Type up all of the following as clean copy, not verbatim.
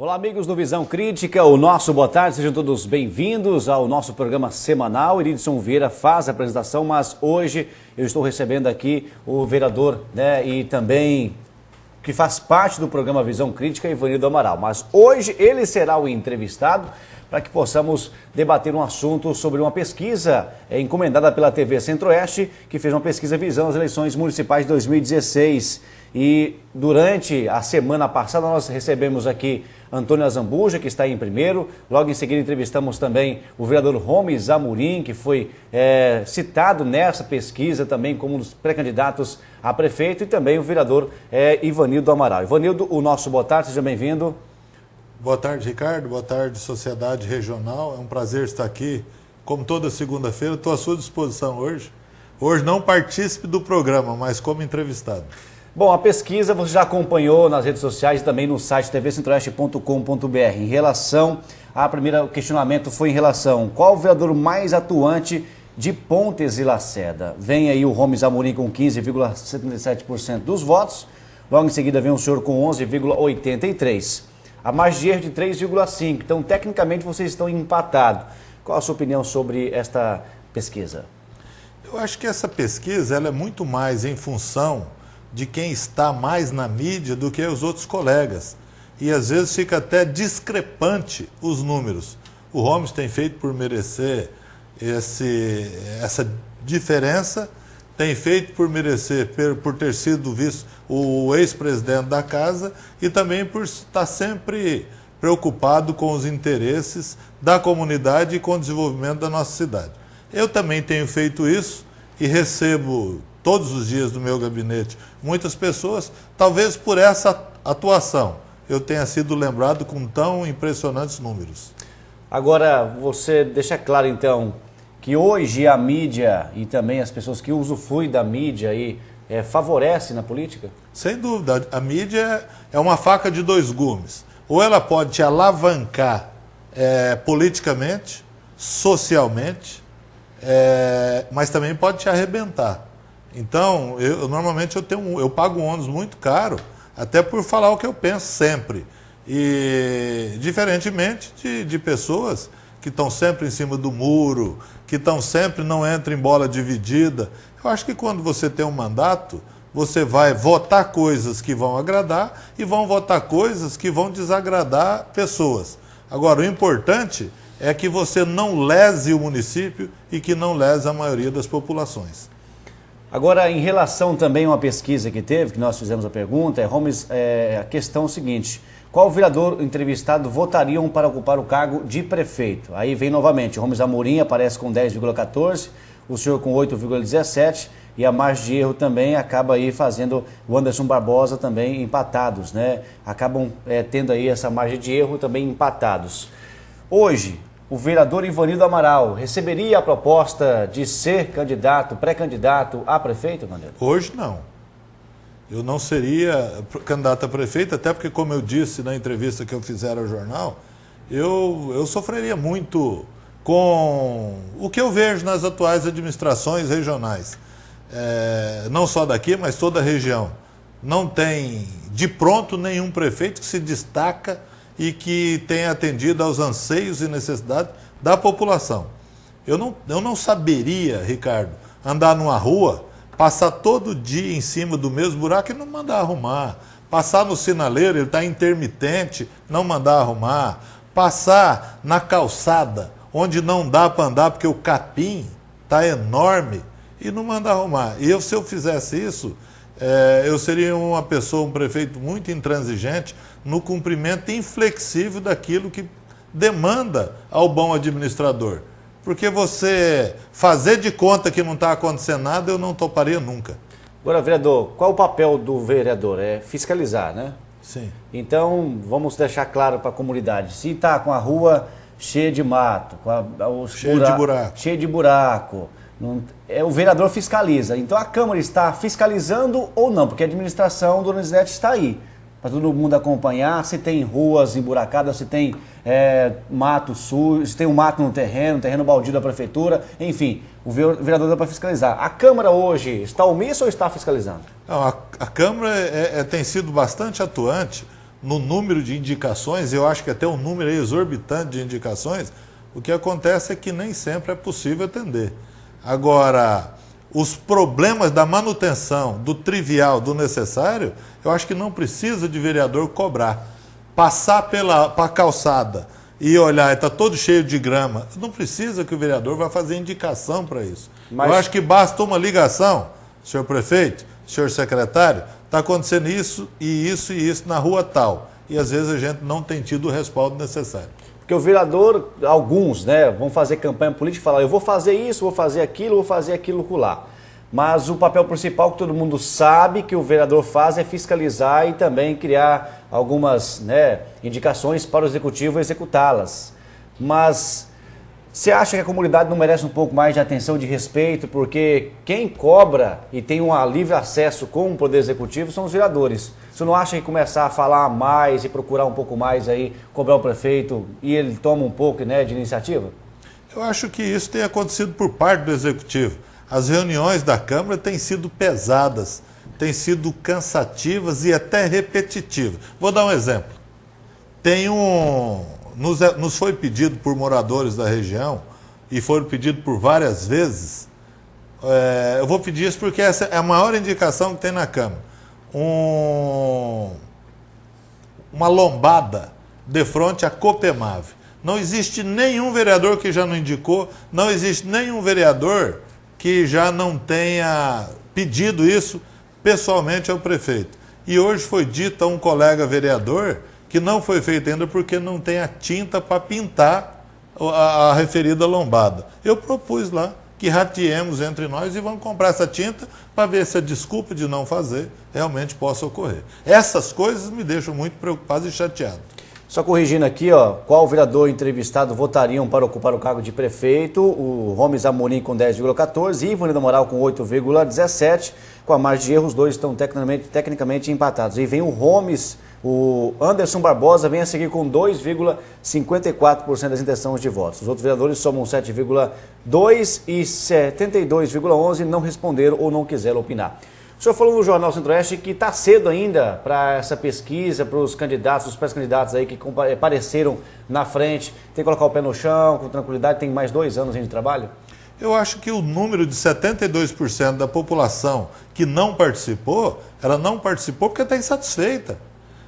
Olá, amigos do Visão Crítica, o nosso boa tarde, sejam todos bem-vindos ao nosso programa semanal. Iridson Vieira faz a apresentação, mas hoje eu estou recebendo aqui o vereador, e também que faz parte do programa Visão Crítica, Ivanildo Amaral. Mas hoje ele será o entrevistado para que possamos debater um assunto sobre uma pesquisa encomendada pela TV Centro-Oeste, que fez uma pesquisa visando as eleições municipais de 2016. E durante a semana passada nós recebemos aqui Antônio Azambuja, que está em primeiro. Logo em seguida entrevistamos também o vereador Homes Amorim, que foi citado nessa pesquisa também como um dos pré-candidatos a prefeito, e também o vereador Ivanildo Amaral. Ivanildo, o nosso boa tarde, seja bem-vindo. Boa tarde, Ricardo. Boa tarde, Sociedade Regional. É um prazer estar aqui. Como toda segunda-feira, estou à sua disposição hoje. Hoje não participe do programa, mas como entrevistado. Bom, a pesquisa você já acompanhou nas redes sociais e também no site tvcentroeste.com.br. Em relação, o primeiro questionamento foi em relação qual o vereador mais atuante de Pontes e Lacerda. Vem aí o Homes Amorim com 15,77% dos votos, logo em seguida vem o senhor com 11,83%. A margem de erro de 3,5%, então tecnicamente vocês estão empatados. Qual a sua opinião sobre esta pesquisa? Eu acho que essa pesquisa ela é muito mais em função de quem está mais na mídia do que os outros colegas. E às vezes fica até discrepante os números. O Homes tem feito por merecer essa diferença, tem feito por merecer, por ter sido visto o ex-presidente da casa e também por estar sempre preocupado com os interesses da comunidade e com o desenvolvimento da nossa cidade. Eu também tenho feito isso e recebo todos os dias do meu gabinete muitas pessoas, talvez por essa atuação eu tenha sido lembrado com tão impressionantes números. Agora, você deixa claro então que hoje a mídia e também as pessoas que usufruem da mídia favorecem na política? Sem dúvida, a mídia é uma faca de dois gumes. Ou ela pode te alavancar politicamente, socialmente, mas também pode te arrebentar. Então, normalmente eu pago um ônibus muito caro, até por falar o que eu penso sempre. E diferentemente de pessoas que estão sempre em cima do muro, que não entram em bola dividida. Eu acho que quando você tem um mandato, você vai votar coisas que vão agradar e vão votar coisas que vão desagradar pessoas. Agora, o importante é que você não lese o município e que não lese a maioria das populações. Agora, em relação também a uma pesquisa que teve, que nós fizemos a pergunta, a questão é o seguinte: qual vereador entrevistado votariam para ocupar o cargo de prefeito? Aí vem novamente, Homes Amorim aparece com 10,14%, o senhor com 8,17%, e a margem de erro também acaba aí fazendo o Anderson Barbosa também empatados, né? Acabam tendo aí essa margem de erro também empatados. Hoje, o vereador Ivanildo Amaral receberia a proposta de ser pré-candidato a prefeito, Ivanildo? Hoje não. Eu não seria candidato a prefeito, até porque, como eu disse na entrevista que eu fizer ao jornal, eu sofreria muito com o que eu vejo nas atuais administrações regionais. Não só daqui, mas toda a região. Não tem, de pronto, nenhum prefeito que se destaca e que tenha atendido aos anseios e necessidades da população. Eu não saberia, Ricardo, andar numa rua, passar todo dia em cima do mesmo buraco e não mandar arrumar. Passar no sinaleiro, ele está intermitente, não mandar arrumar. Passar na calçada, onde não dá para andar porque o capim está enorme e não mandar arrumar. E se eu fizesse isso, eu seria um prefeito muito intransigente no cumprimento inflexível daquilo que demanda ao bom administrador. Porque você fazer de conta que não está acontecendo nada, eu não toparia nunca. Agora, vereador, qual o papel do vereador? É fiscalizar, né? Sim. Então, vamos deixar claro para a comunidade. Se está com a rua cheia de mato, cheia de buraco, o vereador fiscaliza. Então, a Câmara está fiscalizando ou não? Porque a administração do Donizete está aí, para todo mundo acompanhar se tem ruas emburacadas, se tem mato sujo, se tem um mato no terreno baldio da prefeitura, enfim, o vereador dá para fiscalizar. A Câmara hoje está omissa ou está fiscalizando? Não, a Câmara tem sido bastante atuante, no número de indicações, eu acho que até um número exorbitante de indicações, o que acontece é que nem sempre é possível atender. Agora, os problemas da manutenção, do trivial, do necessário, eu acho que não precisa de vereador cobrar. Passar para a calçada e olhar, está todo cheio de grama, não precisa que o vereador vá fazer indicação para isso. Mas... eu acho que basta uma ligação, senhor prefeito, senhor secretário, está acontecendo isso e isso e isso na rua tal. E às vezes a gente não tem tido o respaldo necessário. Porque o vereador, alguns, né, vão fazer campanha política e falar, eu vou fazer isso, vou fazer aquilo lá. Mas o papel principal que todo mundo sabe que o vereador faz é fiscalizar e também criar algumas, né, indicações para o executivo executá-las. Mas você acha que a comunidade não merece um pouco mais de atenção, de respeito? Porque quem cobra e tem um livre acesso com o Poder Executivo são os vereadores. Você não acha que começar a falar mais e procurar um pouco mais aí, cobrar o prefeito e ele toma um pouco, né, de iniciativa? Eu acho que isso tem acontecido por parte do Executivo. As reuniões da Câmara têm sido pesadas, têm sido cansativas e até repetitivas. Vou dar um exemplo. Nos foi pedido por moradores da região, e foi pedido por várias vezes, eu vou pedir isso porque essa é a maior indicação que tem na Câmara. Uma lombada de frente à Copemave. Não existe nenhum vereador que já não indicou, não existe nenhum vereador que já não tenha pedido isso pessoalmente ao prefeito. E hoje foi dito a um colega vereador que não foi feito ainda porque não tem a tinta para pintar a referida lombada. Eu propus lá que rateemos entre nós e vamos comprar essa tinta para ver se a desculpa de não fazer realmente possa ocorrer. Essas coisas me deixam muito preocupado e chateado. Só corrigindo aqui, ó, qual vereador entrevistado votariam para ocupar o cargo de prefeito? O Romes Amorim com 10,14 e Ivanildo Amaral com 8,17. Com a margem de erro, os dois estão tecnicamente empatados. E vem o Romes, o Anderson Barbosa vem a seguir com 2,54% das intenções de votos. Os outros vereadores somam 7,2% e 72,11% não responderam ou não quiseram opinar. O senhor falou no Jornal Centro-Oeste que está cedo ainda para essa pesquisa, para os candidatos, os pré-candidatos aí que apareceram na frente. Tem que colocar o pé no chão, com tranquilidade, tem mais 2 anos de trabalho? Eu acho que o número de 72% da população que não participou, ela não participou porque está insatisfeita.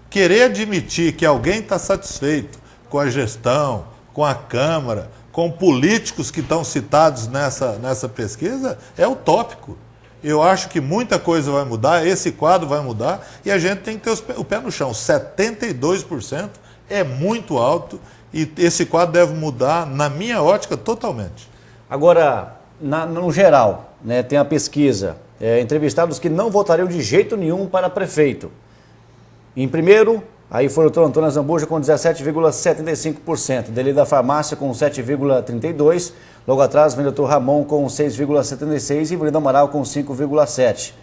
Querer admitir que alguém está satisfeito com a gestão, com a Câmara, com políticos que estão citados nessa pesquisa é utópico. Eu acho que muita coisa vai mudar, esse quadro vai mudar e a gente tem que ter o pé no chão. 72% é muito alto e esse quadro deve mudar, na minha ótica, totalmente. Agora, no geral, né, tem a pesquisa, entrevistados que não votariam de jeito nenhum para prefeito. Em primeiro, aí foi o doutor Antônio Azambuja com 17,75%, dele da farmácia com 7,32%, logo atrás vem o doutor Ramon com 6,76% e Ivanildo Amaral com 5,7%.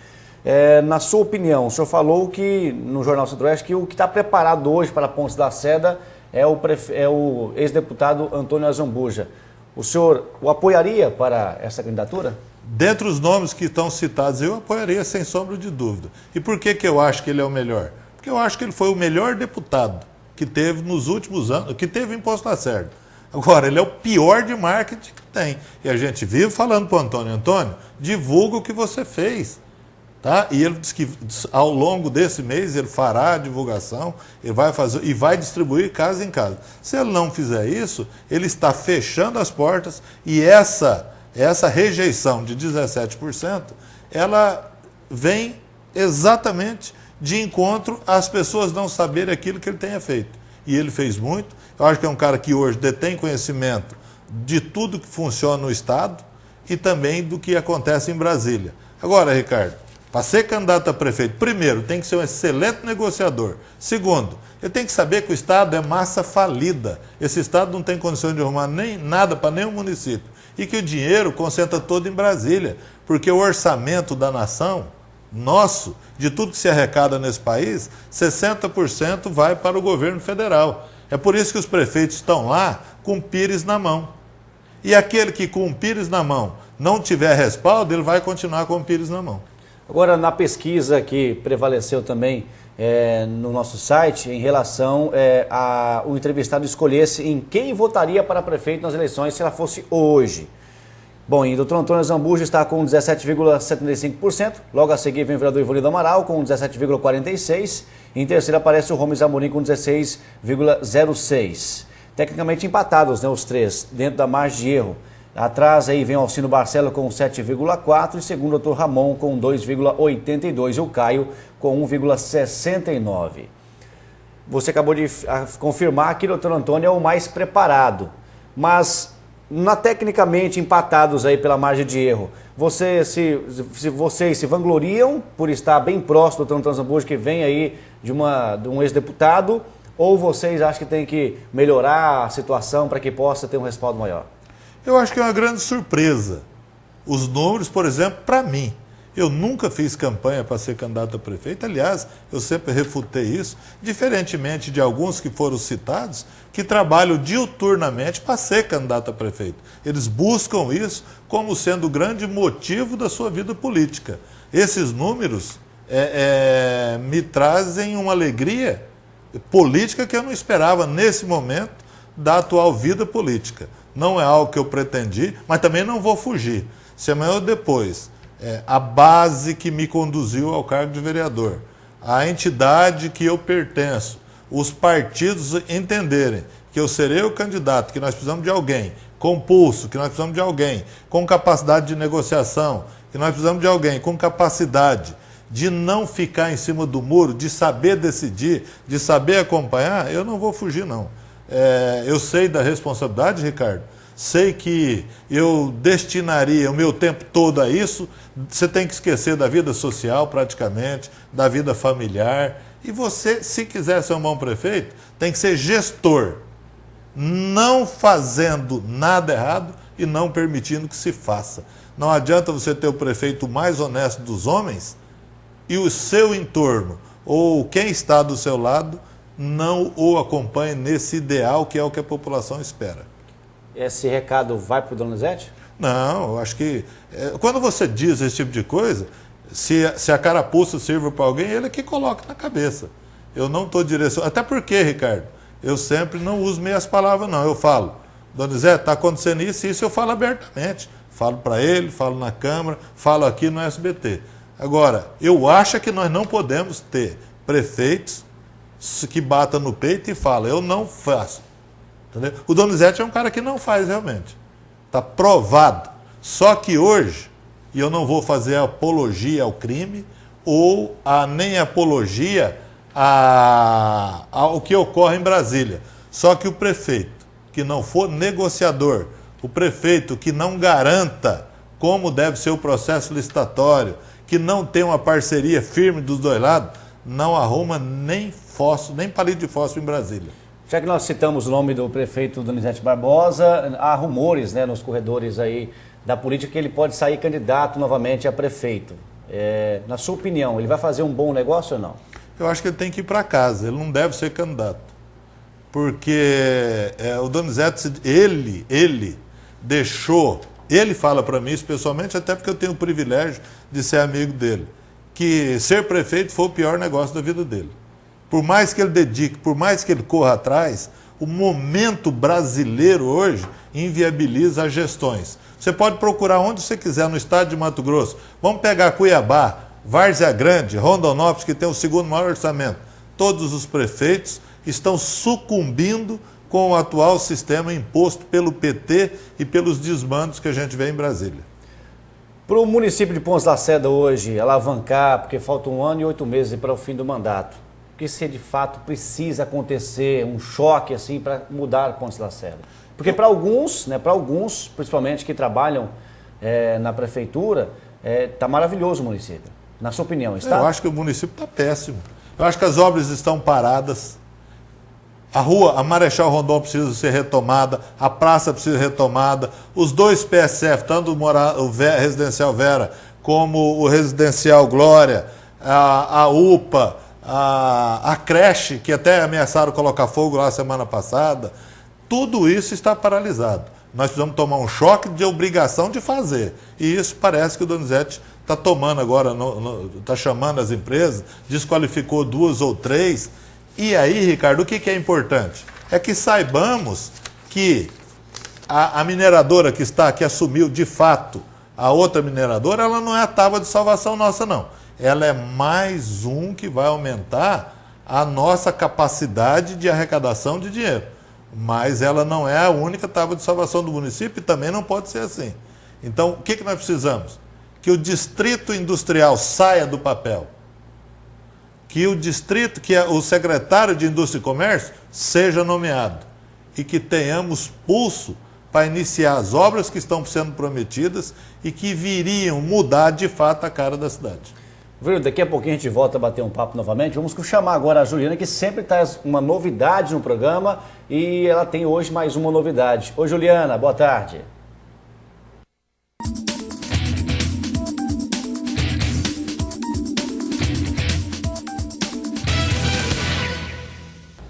Na sua opinião, o senhor falou que no Jornal Centro-Oeste que o que está preparado hoje para a Ponte da Seda é o ex-deputado Antônio Azambuja. O senhor o apoiaria para essa candidatura? Dentre os nomes que estão citados, eu apoiaria sem sombra de dúvida. E por que eu acho que ele é o melhor? Porque eu acho que ele foi o melhor deputado que teve nos últimos anos, que teve em Poço Lacerda. Agora, ele é o pior de marketing que tem. E a gente vive falando para o Antônio, Antônio, divulga o que você fez. Tá? E ele disse que ao longo desse mês ele fará a divulgação, ele vai fazer e vai distribuir casa em casa. Se ele não fizer isso, ele está fechando as portas e essa rejeição de 17%, ela vem exatamente de encontro às pessoas não saberem aquilo que ele tenha feito. E ele fez muito. Eu acho que é um cara que hoje detém conhecimento de tudo que funciona no Estado e também do que acontece em Brasília. Agora, Ricardo, para ser candidato a prefeito, primeiro, tem que ser um excelente negociador. Segundo, ele tem que saber que o Estado é massa falida. Esse Estado não tem condições de arrumar nem nada para nenhum município. E que o dinheiro concentra todo em Brasília. Porque o orçamento da nação, nosso, de tudo que se arrecada nesse país, 60% vai para o governo federal. É por isso que os prefeitos estão lá com o pires na mão. E aquele que com o pires na mão não tiver respaldo, ele vai continuar com o pires na mão. Agora, na pesquisa que prevaleceu também no nosso site em relação a o entrevistado escolhesse em quem votaria para prefeito nas eleições se ela fosse hoje. Bom, e o Dr. Antônio Zambujo está com 17,75%, logo a seguir vem o vereador Ivolino Amaral com 17,46%, em terceiro aparece o Romes Amorim com 16,06%. Tecnicamente empatados, né, os três, dentro da margem de erro. Atrás aí vem o Alcino Barcelo com 7,4% e segundo o Dr. Ramon com 2,82% e o Caio com 1,69%. Você acabou de confirmar que o Dr. Antônio é o mais preparado, mas tecnicamente empatados aí pela margem de erro, vocês se vangloriam por estar bem próximo do Dr. Antônio Zambujo, que vem aí de um ex-deputado, ou vocês acham que tem que melhorar a situação para que possa ter um respaldo maior? Eu acho que é uma grande surpresa. Os números, por exemplo, para mim. Eu nunca fiz campanha para ser candidato a prefeito. Aliás, eu sempre refutei isso, diferentemente de alguns que foram citados, que trabalham diuturnamente para ser candidato a prefeito. Eles buscam isso como sendo o grande motivo da sua vida política. Esses números me trazem uma alegria política que eu não esperava nesse momento da atual vida política. Não é algo que eu pretendi, mas também não vou fugir. Se amanhã ou depois, a base que me conduziu ao cargo de vereador, a entidade que eu pertenço, os partidos entenderem que eu serei o candidato, que nós precisamos de alguém com pulso, que nós precisamos de alguém com capacidade de negociação, que nós precisamos de alguém com capacidade de não ficar em cima do muro, de saber decidir, de saber acompanhar, eu não vou fugir, não. Eu sei da responsabilidade, Ricardo, sei que eu destinaria o meu tempo todo a isso. Você tem que esquecer da vida social praticamente, da vida familiar, e você, se quiser ser um bom prefeito, tem que ser gestor, não fazendo nada errado e não permitindo que se faça. Não adianta você ter o prefeito mais honesto dos homens e o seu entorno, ou quem está do seu lado, não o acompanhe nesse ideal que é o que a população espera. Esse recado vai para o Donizete? Não, eu acho que quando você diz esse tipo de coisa, se a carapuça sirva para alguém, ele é que coloca na cabeça. Eu não estou direcionando. Até porque, Ricardo, eu sempre não uso meias palavras, não. Eu falo, Donizete, está acontecendo isso e isso eu falo abertamente. Falo para ele, falo na Câmara, falo aqui no SBT. Agora, eu acho que nós não podemos ter prefeitos que batam no peito e falam, eu não faço. Entendeu? O Donizete é um cara que não faz realmente. Está provado. Só que hoje, e eu não vou fazer apologia ao crime, ou nem apologia ao que ocorre em Brasília. Só que o prefeito que não for negociador, o prefeito que não garanta como deve ser o processo licitatório, que não tem uma parceria firme dos dois lados, não arruma nem fósforo, nem palito de fósforo em Brasília. Já que nós citamos o nome do prefeito Donizete Barbosa, há rumores, né, nos corredores aí da política que ele pode sair candidato novamente a prefeito. Na sua opinião, ele vai fazer um bom negócio ou não? Eu acho que ele tem que ir para casa, ele não deve ser candidato. Porque o Donizete, ele deixou, ele fala para mim, especialmente, até porque eu tenho o privilégio de ser amigo dele, que ser prefeito foi o pior negócio da vida dele. Por mais que ele dedique, por mais que ele corra atrás, o momento brasileiro hoje inviabiliza as gestões. Você pode procurar onde você quiser no estado de Mato Grosso. Vamos pegar Cuiabá, Várzea Grande, Rondonópolis, que tem o segundo maior orçamento. Todos os prefeitos estão sucumbindo com o atual sistema imposto pelo PT e pelos desmandos que a gente vê em Brasília. Para o município de Pontes Lacerda hoje alavancar, porque falta 1 ano e 8 meses para o fim do mandato, o que se de fato precisa acontecer, um choque assim para mudar Pontes Lacerda? Porque para alguns, principalmente que trabalham na prefeitura, está maravilhoso o município. Na sua opinião, está? Eu acho que o município está péssimo. Eu acho que as obras estão paradas. A rua, a Marechal Rondon precisa ser retomada, a praça precisa ser retomada, os 2 PSF, tanto o Residencial Vera como o Residencial Glória, a UPA, a creche, que até ameaçaram colocar fogo lá semana passada, tudo isso está paralisado. Nós precisamos tomar um choque de obrigação de fazer. E isso parece que o Donizete está tomando agora, está chamando as empresas, desqualificou 2 ou 3. E aí, Ricardo, o que é importante? É que saibamos que a mineradora que assumiu de fato a outra mineradora, ela não é a tábua de salvação nossa, não. Ela é mais um que vai aumentar a nossa capacidade de arrecadação de dinheiro. Mas ela não é a única tábua de salvação do município e também não pode ser assim. Então, o que nós precisamos? Que o distrito industrial saia do papel. Que o secretário de Indústria e Comércio seja nomeado. E que tenhamos pulso para iniciar as obras que estão sendo prometidas e que viriam mudar de fato a cara da cidade. Viu, daqui a pouquinho a gente volta a bater um papo novamente. Vamos chamar agora a Juliana, que sempre traz uma novidade no programa, e ela tem hoje mais uma novidade. Oi, Juliana, boa tarde.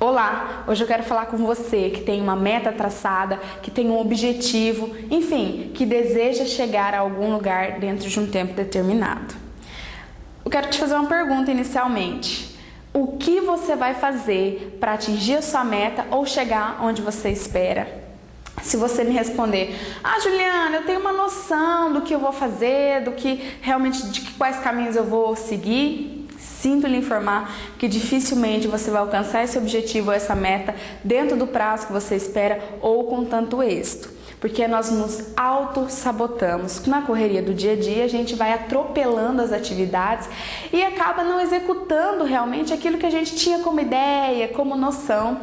Olá, hoje eu quero falar com você que tem uma meta traçada, que tem um objetivo, enfim, que deseja chegar a algum lugar dentro de um tempo determinado. Eu quero te fazer uma pergunta inicialmente. O que você vai fazer para atingir a sua meta ou chegar onde você espera? Se você me responder, Juliana, eu tenho uma noção do que eu vou fazer, de quais caminhos eu vou seguir, sinto lhe informar que dificilmente você vai alcançar esse objetivo ou essa meta dentro do prazo que você espera ou com tanto êxito. Porque nós nos auto-sabotamos. Na correria do dia a dia, a gente vai atropelando as atividades e acaba não executando realmente aquilo que a gente tinha como ideia, como noção.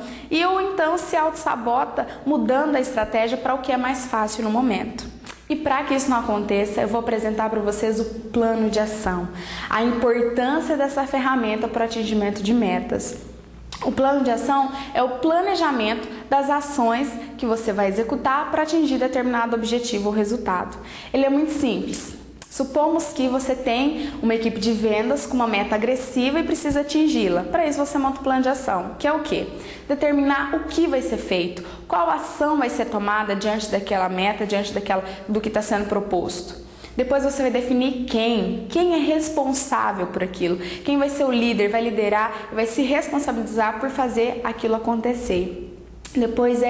Ou então se auto-sabota mudando a estratégia para o que é mais fácil no momento. E para que isso não aconteça, eu vou apresentar para vocês o plano de ação, a importância dessa ferramenta para o atingimento de metas. O plano de ação é o planejamento das ações que você vai executar para atingir determinado objetivo ou resultado. Ele é muito simples. Supomos que você tem uma equipe de vendas com uma meta agressiva e precisa atingi-la. Para isso você monta o plano de ação, que é o quê? Determinar o que vai ser feito, qual ação vai ser tomada diante daquela meta, do que está sendo proposto. Depois você vai definir quem é responsável por aquilo, quem vai ser o líder, vai liderar, vai se responsabilizar por fazer aquilo acontecer. Depois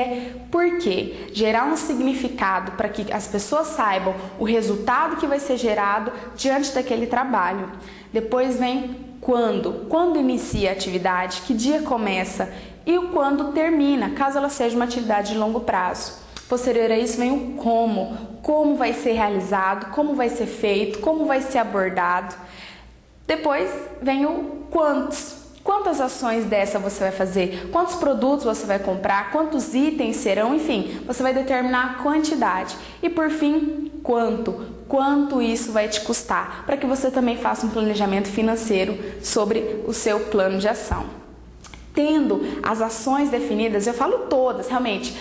por quê? Gerar um significado para que as pessoas saibam o resultado que vai ser gerado diante daquele trabalho. Depois vem quando inicia a atividade, que dia começa e o quando termina, caso ela seja uma atividade de longo prazo. Posterior a isso vem o como vai ser realizado, como vai ser feito, como vai ser abordado. Depois vem o quantas ações dessa você vai fazer, quantos produtos você vai comprar, quantos itens serão, enfim, você vai determinar a quantidade. E por fim, quanto isso vai te custar, para que você também faça um planejamento financeiro sobre o seu plano de ação. Tendo as ações definidas, eu falo todas, realmente,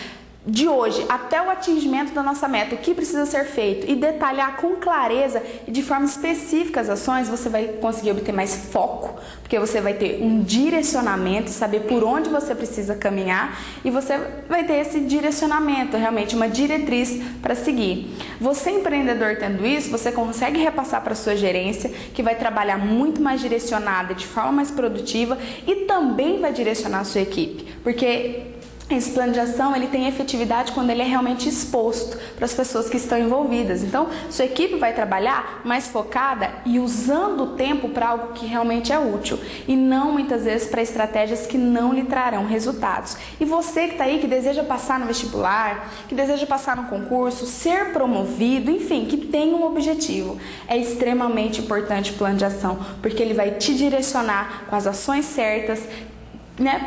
de hoje até o atingimento da nossa meta, o que precisa ser feito e detalhar com clareza e de forma específica as ações, você vai conseguir obter mais foco, porque você vai ter um direcionamento, saber por onde você precisa caminhar e você vai ter esse direcionamento, realmente uma diretriz para seguir. Você empreendedor tendo isso, você consegue repassar para a sua gerência, que vai trabalhar muito mais direcionada, de forma mais produtiva e também vai direcionar a sua equipe, porque esse plano de ação ele tem efetividade quando ele é realmente exposto para as pessoas que estão envolvidas. Então, sua equipe vai trabalhar mais focada e usando o tempo para algo que realmente é útil e não muitas vezes para estratégias que não lhe trarão resultados. E você que está aí, que deseja passar no vestibular, que deseja passar no concurso, ser promovido, enfim, que tem um objetivo, é extremamente importante o plano de ação, porque ele vai te direcionar com as ações certas,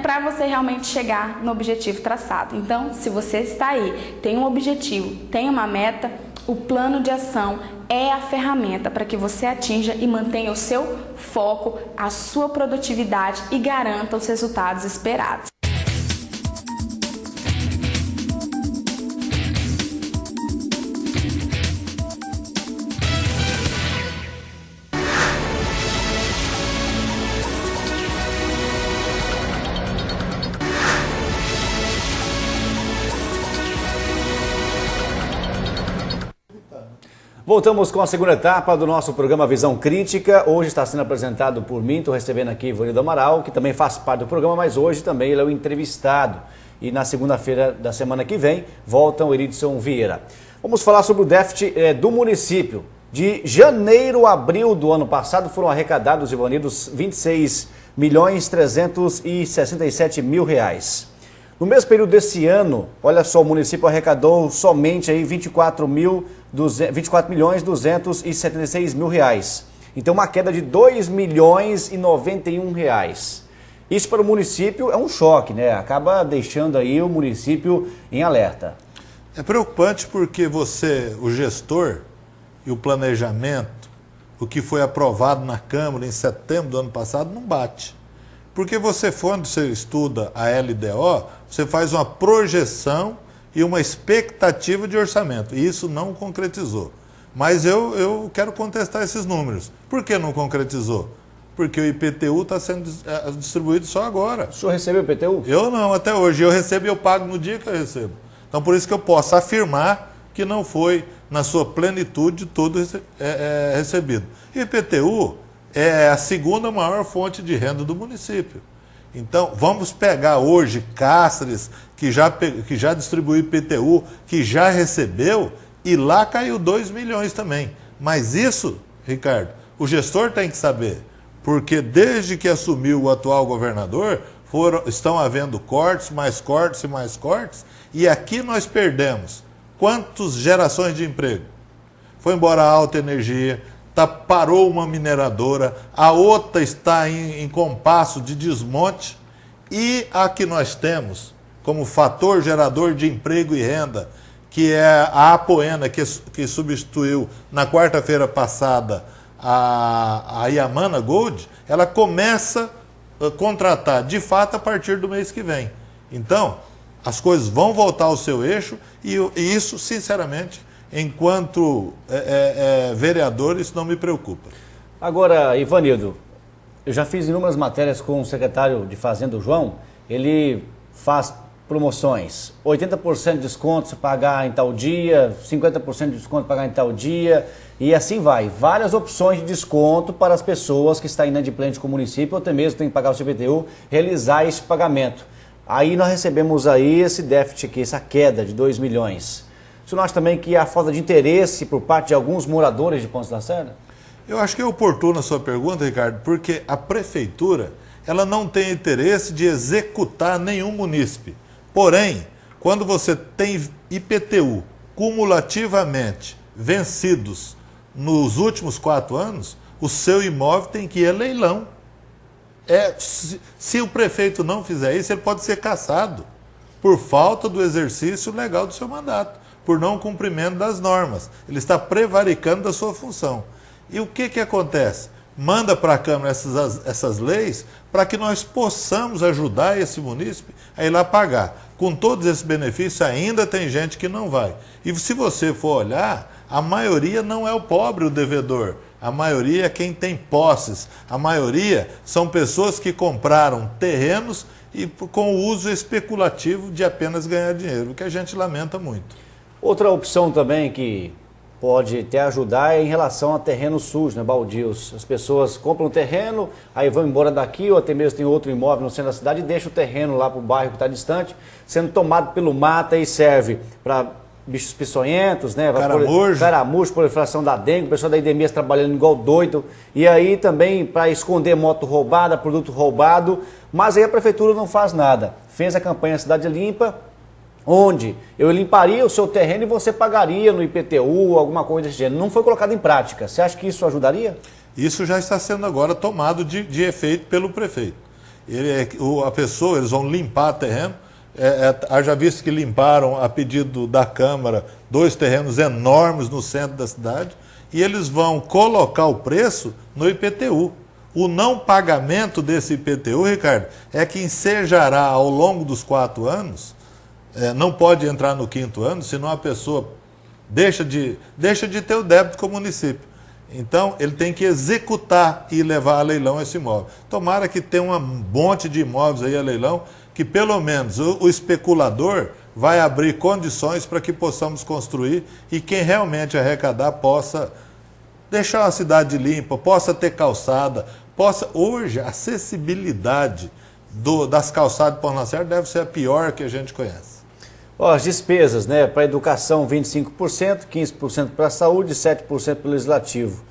para você realmente chegar no objetivo traçado. Então, se você está aí, tem um objetivo, tem uma meta, o plano de ação é a ferramenta para que você atinja e mantenha o seu foco, a sua produtividade e garanta os resultados esperados. Voltamos com a segunda etapa do nosso programa Visão Crítica. Hoje está sendo apresentado por mim, estou recebendo aqui Ivanildo Amaral, que também faz parte do programa, mas hoje também ele é o entrevistado. E na segunda-feira da semana que vem, volta o Iridson Vieira. Vamos falar sobre o déficit do município. De janeiro a abril do ano passado foram arrecadados, Ivanildo, 26.367.000 reais. No mesmo período desse ano, olha só, o município arrecadou somente aí 24.276.000 reais. Então, uma queda de 2.091.000 reais. Isso para o município é um choque, né? Acaba deixando aí o município em alerta. É preocupante porque você, o gestor e o planejamento, o que foi aprovado na Câmara em setembro do ano passado, não bate. Porque quando você estuda a LDO, você faz uma projeção e uma expectativa de orçamento. E isso não concretizou. Mas eu quero contestar esses números. Por que não concretizou? Porque o IPTU está sendo distribuído só agora. O senhor recebeu o IPTU? Eu não, até hoje. Eu recebo e eu pago no dia que eu recebo. Então, por isso que eu posso afirmar que não foi, na sua plenitude, tudo recebido. E o IPTU é a segunda maior fonte de renda do município. Então, vamos pegar hoje Cáceres, que já distribuiu IPTU, que já recebeu, e lá caiu 2 milhões também. Mas isso, Ricardo, o gestor tem que saber, porque desde que assumiu o atual governador, estão havendo cortes, mais cortes e mais cortes, e aqui nós perdemos quantas gerações de emprego? Foi embora a Alta Energia, parou uma mineradora, a outra está em compasso de desmonte, e a que nós temos como fator gerador de emprego e renda, que é a Apoena, que substituiu na quarta-feira passada a Yamana Gold, ela começa a contratar de fato a partir do mês que vem. Então, as coisas vão voltar ao seu eixo e isso, sinceramente, enquanto vereador, isso não me preocupa. Agora, Ivanildo, eu já fiz inúmeras matérias com o secretário de Fazenda, o João. Ele faz promoções, 80% de desconto se pagar em tal dia, 50% de desconto pagar em tal dia, e assim vai. Várias opções de desconto para as pessoas que estão inadimplentes com o município, ou até mesmo tem que pagar o CPTU, realizar esse pagamento. Aí nós recebemos aí esse déficit aqui, essa queda de 2 milhões. O senhor acha também que há falta de interesse por parte de alguns moradores de Pontes Lacerda? Eu acho que é oportuna a sua pergunta, Ricardo, porque a prefeitura ela não tem interesse de executar nenhum munícipe. Porém, quando você tem IPTU cumulativamente vencidos nos últimos 4 anos, o seu imóvel tem que ir a leilão. Se o prefeito não fizer isso, ele pode ser cassado por falta do exercício legal do seu mandato, por não cumprimento das normas. Ele está prevaricando da sua função. E o que acontece? Manda para a Câmara essas leis para que nós possamos ajudar esse munícipe a ir lá pagar. Com todos esses benefícios, ainda tem gente que não vai. E se você for olhar, a maioria não é o pobre o devedor. A maioria é quem tem posses. A maioria são pessoas que compraram terrenos e com o uso especulativo de apenas ganhar dinheiro, o que a gente lamenta muito. Outra opção também que pode até ajudar é em relação a terrenos sujos, né, baldios. As pessoas compram um terreno, aí vão embora daqui, ou até mesmo tem outro imóvel no centro da cidade e deixa o terreno lá para o bairro que está distante, sendo tomado pelo mato e serve para bichos peçonhentos, né? Caramujo, proliferação da dengue, o pessoal da IDMS trabalhando igual doido. E aí também para esconder moto roubada, produto roubado. Mas aí a prefeitura não faz nada. Fez a campanha Cidade Limpa, onde eu limparia o seu terreno e você pagaria no IPTU, alguma coisa desse gênero. Não foi colocado em prática. Você acha que isso ajudaria? Isso já está sendo agora tomado de efeito pelo prefeito. Eles vão limpar terreno. Haja visto que limparam, a pedido da Câmara, 2 terrenos enormes no centro da cidade, e eles vão colocar o preço no IPTU. O não pagamento desse IPTU, Ricardo, é que ensejará ao longo dos 4 anos, não pode entrar no 5º ano, senão a pessoa deixa de ter o débito com o município. Então, ele tem que executar e levar a leilão esse imóvel. Tomara que tenha um monte de imóveis aí a leilão, que pelo menos o especulador vai abrir condições para que possamos construir e quem realmente arrecadar possa deixar a cidade limpa, possa ter calçada, possa... Hoje, a acessibilidade das calçadas de Pão Lacerda deve ser a pior que a gente conhece. Ó, as despesas, né? Para a educação, 25%, 15% para a saúde, 7% para o legislativo.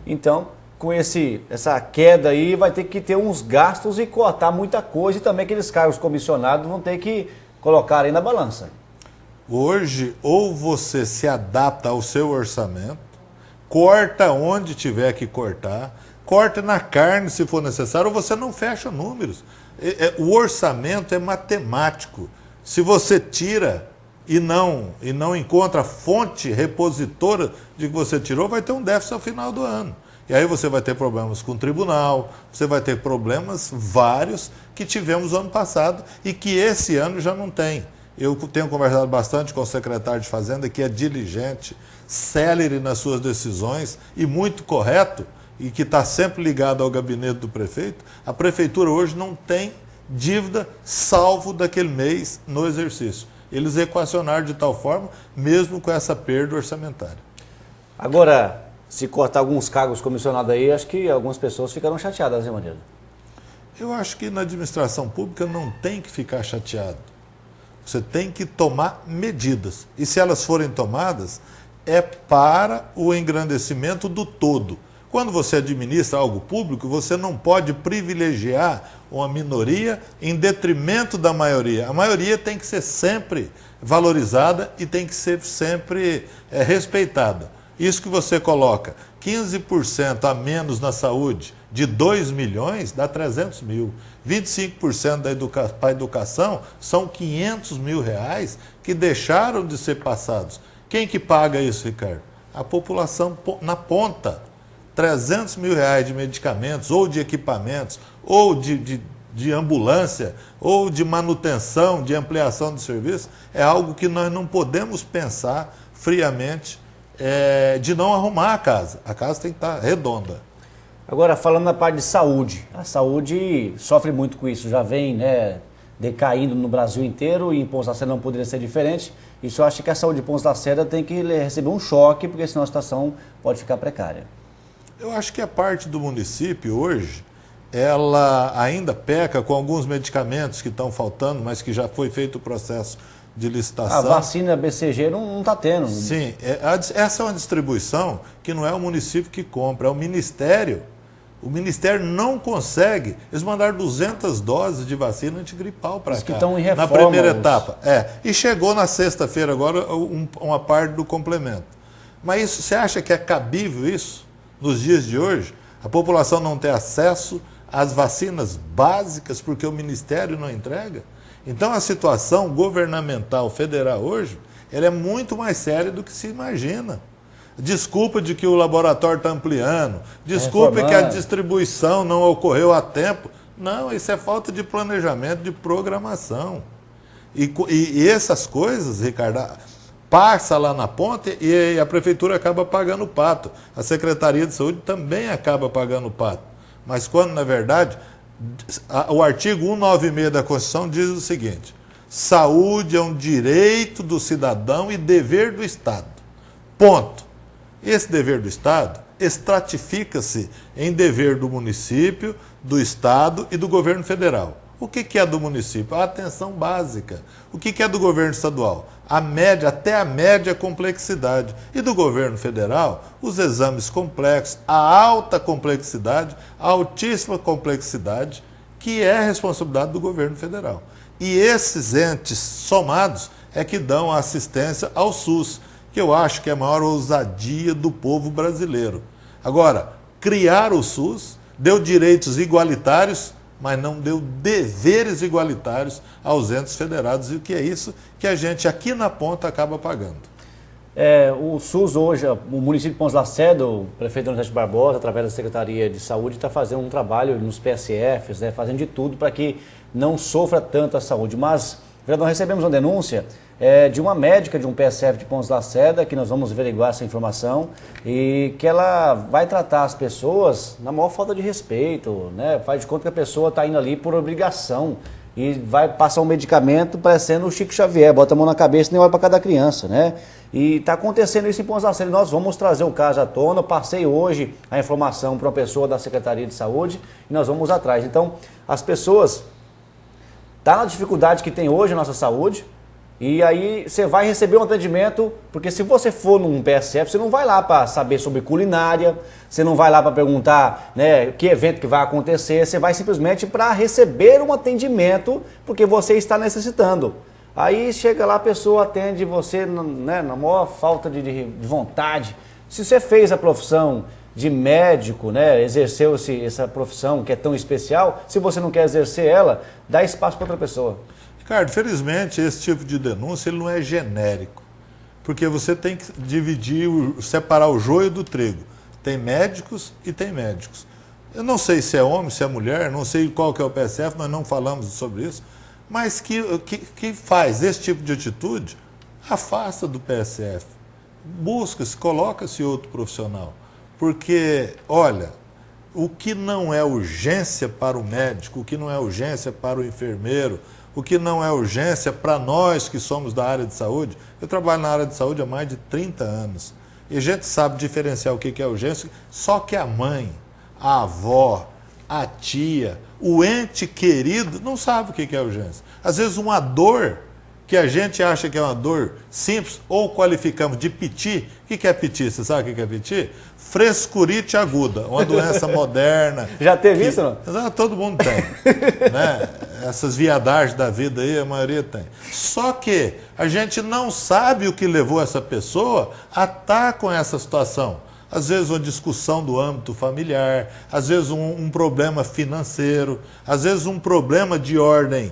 Então, com essa queda aí, vai ter que ter uns gastos e cortar muita coisa. E também aqueles cargos comissionados vão ter que colocar aí na balança. Hoje, ou você se adapta ao seu orçamento, corta onde tiver que cortar, corta na carne se for necessário, ou você não fecha números. O orçamento é matemático. Se você tira e não encontra a fonte repositora de que você tirou, vai ter um déficit ao final do ano. E aí você vai ter problemas com o tribunal, você vai ter problemas vários que tivemos ano passado e que esse ano já não tem. Eu tenho conversado bastante com o secretário de Fazenda, que é diligente, célere nas suas decisões e muito correto, e que está sempre ligado ao gabinete do prefeito. A prefeitura hoje não tem dívida salvo daquele mês no exercício. Eles equacionaram de tal forma, mesmo com essa perda orçamentária. Agora, se cortar alguns cargos comissionados aí, acho que algumas pessoas ficaram chateadas, né, Manilo? Eu acho que na administração pública não tem que ficar chateado. Você tem que tomar medidas. E se elas forem tomadas, é para o engrandecimento do todo. Quando você administra algo público, você não pode privilegiar uma minoria em detrimento da maioria. A maioria tem que ser sempre valorizada e tem que ser sempre respeitada. Isso que você coloca 15% a menos na saúde de 2 milhões dá 300 mil. 25% para a educação são 500 mil reais que deixaram de ser passados. Quem que paga isso, Ricardo? A população na ponta. 300 mil reais de medicamentos, ou de equipamentos, ou de ambulância, ou de manutenção, de ampliação de serviço, é algo que nós não podemos pensar friamente de não arrumar a casa. A casa tem que estar redonda. Agora, falando na parte de saúde, a saúde sofre muito com isso, já vem, né, decaindo no Brasil inteiro e em Ponta Lacerda não poderia ser diferente. Isso eu acho que a saúde de Ponta Lacerda tem que receber um choque, porque senão a situação pode ficar precária. Eu acho que a parte do município hoje, ela ainda peca com alguns medicamentos que estão faltando, mas que já foi feito o processo de licitação. A vacina BCG não está tendo. Sim, essa é uma distribuição que não é o município que compra, é o Ministério. O Ministério não consegue. Eles mandaram 200 doses de vacina antigripal para cá. Que estão em reforma, na primeira etapa. E chegou na sexta-feira agora uma parte do complemento. Mas você acha que é cabível isso? Nos dias de hoje, a população não ter acesso às vacinas básicas porque o Ministério não entrega? Então a situação governamental federal hoje, ela é muito mais séria do que se imagina. Desculpa de que o laboratório está ampliando, desculpa que a distribuição não ocorreu a tempo. Não, isso é falta de planejamento, de programação. E essas coisas, Ricardo, passa lá na ponta e a prefeitura acaba pagando o pato. A Secretaria de Saúde também acaba pagando o pato. Mas quando, na verdade, o artigo 196 da Constituição diz o seguinte: saúde é um direito do cidadão e dever do Estado. Ponto. Esse dever do Estado estratifica-se em dever do município, do Estado e do governo federal. O que é do município? A atenção básica. O que é do governo estadual? Até a média complexidade. E do governo federal, os exames complexos, a alta complexidade, a altíssima complexidade, que é a responsabilidade do governo federal. E esses entes somados é que dão assistência ao SUS, que eu acho que é a maior ousadia do povo brasileiro. Agora, criar o SUS deu direitos igualitários, mas não deu deveres igualitários aos entes federados, e o que é isso que a gente aqui na ponta acaba pagando. O SUS hoje, o município de Ponta Lacerda, o prefeito Antônio Barbosa, através da Secretaria de Saúde, está fazendo um trabalho nos PSFs, né, fazendo de tudo para que não sofra tanto a saúde. Mas, vereador, recebemos uma denúncia de uma médica de um PSF de Ponta Lacerda, que nós vamos averiguar essa informação, e que ela vai tratar as pessoas na maior falta de respeito, né? Faz de conta que a pessoa está indo ali por obrigação. e vai passar um medicamento parecendo o Chico Xavier, bota a mão na cabeça e nem olha para cada criança, né? E está acontecendo isso em Ponta Lacene. Nós vamos trazer o caso à tona. Eu passei hoje a informação para uma pessoa da Secretaria de Saúde e nós vamos atrás. Então, as pessoas estão na dificuldade que tem hoje a nossa saúde e aí você vai receber um atendimento, porque se você for num PSF, você não vai lá para saber sobre culinária, você não vai lá para perguntar, né, que evento que vai acontecer, você vai simplesmente para receber um atendimento porque você está necessitando. Aí chega lá, a pessoa atende você, né, na maior falta de vontade. Se você fez a profissão de médico, né, exerceu essa profissão que é tão especial, se você não quer exercer ela, dá espaço para outra pessoa. Ricardo, felizmente esse tipo de denúncia ele não é genérico, porque você tem que dividir, separar o joio do trigo. Tem médicos e tem médicos. Eu não sei se é homem, se é mulher, não sei qual que é o PSF, nós não falamos sobre isso, mas que faz esse tipo de atitude, afasta do PSF. Busca-se, coloca-se outro profissional. Porque, olha, o que não é urgência para o médico, o que não é urgência para o enfermeiro, o que não é urgência para nós que somos da área de saúde. Eu trabalho na área de saúde há mais de 30 anos. E a gente sabe diferenciar o que é urgência, só que a mãe, a avó, a tia, o ente querido não sabe o que é urgência. Às vezes uma dor que a gente acha que é uma dor simples, ou qualificamos de piti. O que é piti? Você sabe o que é piti? Frescurite aguda, uma doença moderna. Já teve isso, não? Todo mundo tem. Né? Essas viadagens da vida aí, a maioria tem. Só que a gente não sabe o que levou essa pessoa a estar com essa situação. Às vezes uma discussão do âmbito familiar, às vezes um problema financeiro, às vezes um problema de ordem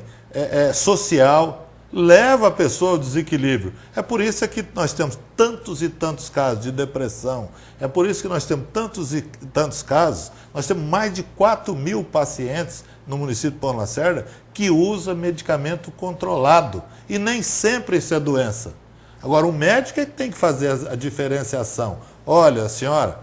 social, leva a pessoa ao desequilíbrio. É por isso que nós temos tantos e tantos casos de depressão, é por isso que nós temos tantos e tantos casos, nós temos mais de 4.000 pacientes no município de Pão Lacerda que usam medicamento controlado, e nem sempre isso é doença. Agora, o médico é que tem que fazer a diferenciação. Olha, senhora,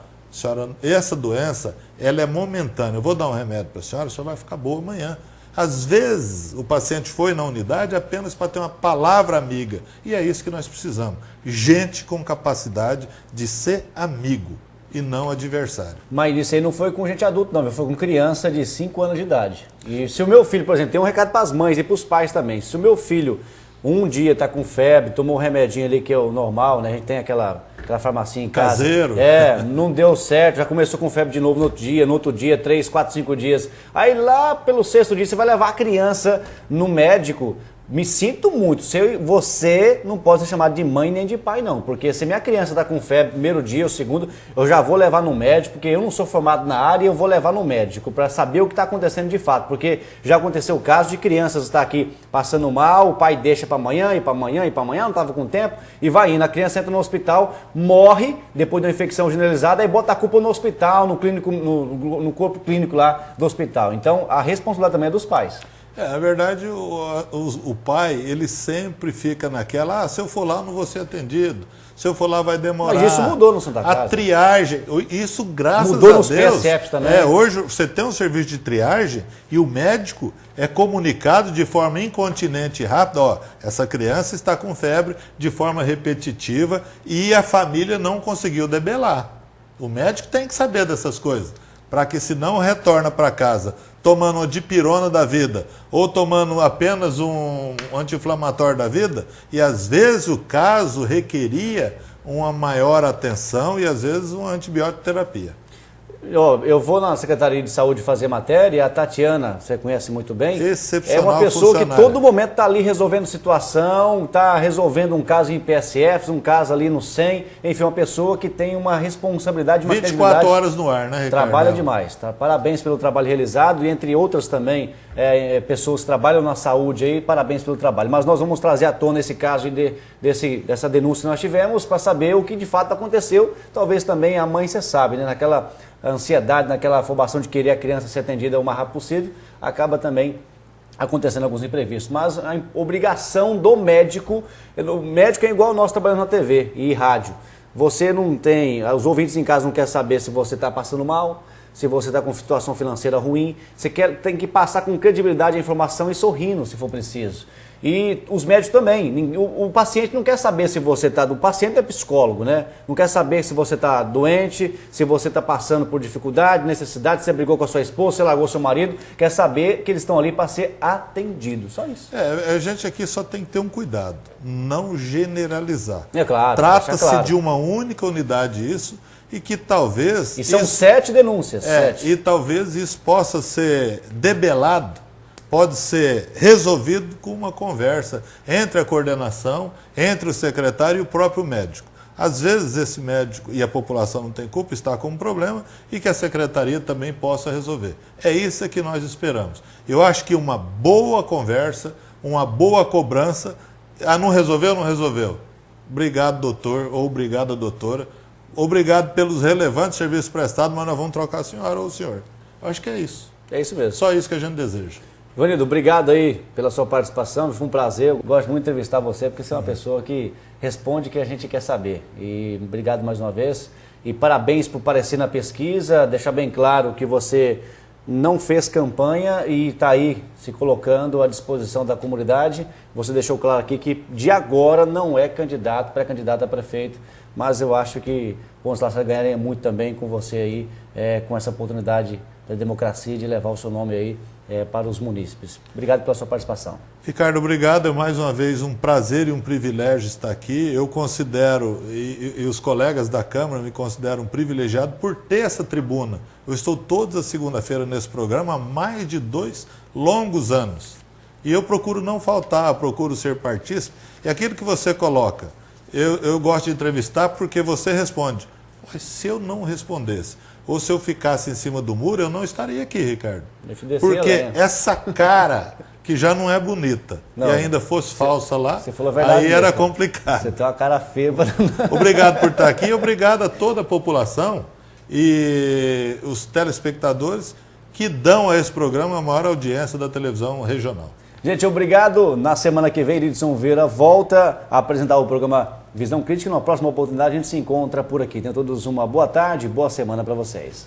essa doença, ela é momentânea, eu vou dar um remédio para a senhora vai ficar boa amanhã. Às vezes, o paciente foi na unidade apenas para ter uma palavra amiga. E é isso que nós precisamos. Gente com capacidade de ser amigo e não adversário. Mas isso aí não foi com gente adulta, não. Foi com criança de 5 anos de idade. E se o meu filho, por exemplo, tem um recado para as mães e para os pais também. Se o meu filho um dia está com febre, tomou um remedinho ali que é o normal, né? A gente tem aquela farmacinha em casa. Caseiro. Não deu certo, já começou com febre de novo no outro dia, 3, 4, 5 dias. Aí lá pelo 6º dia você vai levar a criança no médico. Me sinto muito, você não pode ser chamado de mãe nem de pai não, porque se minha criança está com febre primeiro dia ou segundo, eu já vou levar no médico, porque eu não sou formado na área e eu vou levar no médico para saber o que está acontecendo de fato, porque já aconteceu o caso de crianças estar aqui passando mal, o pai deixa para amanhã, não estava com tempo, e vai indo, a criança entra no hospital, morre depois de uma infecção generalizada, aí bota a culpa no hospital, no clínico, no corpo clínico lá do hospital. Então a responsabilidade também é dos pais. Na verdade, o pai, ele sempre fica naquela, se eu for lá não vou ser atendido, se eu for lá vai demorar. Mas isso mudou no Santa Casa. A triagem, isso graças mudou a nos Deus. PSFs também. Hoje você tem um serviço de triagem e o médico é comunicado de forma incontinente e rápida, essa criança está com febre de forma repetitiva e a família não conseguiu debelar. O médico tem que saber dessas coisas, para que se não retorna para casa tomando uma dipirona da vida ou tomando apenas um anti-inflamatório da vida, e às vezes o caso requeria uma maior atenção e às vezes uma antibiótico terapia. Eu vou na Secretaria de Saúde fazer matéria e a Tatiana, você conhece muito bem, excepcional, é uma pessoa que todo momento está ali resolvendo situação, está resolvendo um caso em PSFs, um caso ali no SEM, enfim, uma pessoa que tem uma responsabilidade, uma 24 horas no ar, né, Ricardo? Trabalha demais, tá? Parabéns pelo trabalho realizado e entre outras também, pessoas que trabalham na saúde aí, parabéns pelo trabalho. Mas nós vamos trazer à tona esse caso e dessa denúncia que nós tivemos para saber o que de fato aconteceu. Talvez também a mãe, você sabe, né, naquela ansiedade, naquela afobação de querer a criança ser atendida o mais rápido possível, acaba também acontecendo alguns imprevistos. Mas a obrigação do médico, o médico é igual nós trabalhando na TV e rádio. Você não tem, os ouvintes em casa não querem saber se você está passando mal, se você está com situação financeira ruim. Tem que passar com credibilidade a informação e sorrindo, se for preciso. E os médicos também. O paciente não quer saber se você está... O paciente é psicólogo, né? Não quer saber se você está doente, se você está passando por dificuldade, necessidade, se você brigou com a sua esposa, se largou seu marido. Quer saber que eles estão ali para ser atendidos. Só isso. A gente aqui só tem que ter um cuidado. Não generalizar. É claro. Trata-se de uma única unidade isso. E que talvez... E são 7 denúncias. 7. E talvez isso possa ser debelado, pode ser resolvido com uma conversa entre a coordenação, entre o secretário e o próprio médico. Às vezes esse médico e a população não tem culpa, está com um problema e que a secretaria também possa resolver. É isso que nós esperamos. Eu acho que uma boa conversa, uma boa cobrança, não resolveu, não resolveu. Obrigado, doutor, ou obrigada, doutora. Obrigado pelos relevantes serviços prestados, mas nós vamos trocar a senhora ou o senhor. Acho que é isso. É isso mesmo. Só isso que a gente deseja. Ivanildo, obrigado aí pela sua participação, foi um prazer. Eu gosto muito de entrevistar você, porque você é uma pessoa que responde o que a gente quer saber. E obrigado mais uma vez. E parabéns por aparecer na pesquisa, deixar bem claro que você não fez campanha e está aí se colocando à disposição da comunidade. Você deixou claro aqui que de agora não é candidato, pré-candidato a prefeito, mas eu acho que Pontes Lacerda ganharia muito também com você aí, com essa oportunidade da democracia de levar o seu nome aí para os munícipes. Obrigado pela sua participação. Ricardo, obrigado. É mais uma vez um prazer e um privilégio estar aqui. Eu considero, e os colegas da Câmara me consideram privilegiado por ter essa tribuna. Eu estou toda segunda-feira nesse programa há mais de 2 longos anos. E eu procuro não faltar, procuro ser partícipe. E aquilo que você coloca, eu gosto de entrevistar porque você responde. Mas se eu não respondesse, ou se eu ficasse em cima do muro, eu não estaria aqui, Ricardo. Porque essa cara, que já não é bonita, e ainda fosse falsa lá, você falou a verdade aí era mesmo. complicado. Você tem uma cara feia. Obrigado por estar aqui, obrigado a toda a população e os telespectadores que dão a esse programa a maior audiência da televisão regional. Gente, obrigado. Na semana que vem, Iridson Vieira volta a apresentar o programa Visão Crítica. Na próxima oportunidade, a gente se encontra por aqui. Tenham todos uma boa tarde, boa semana para vocês.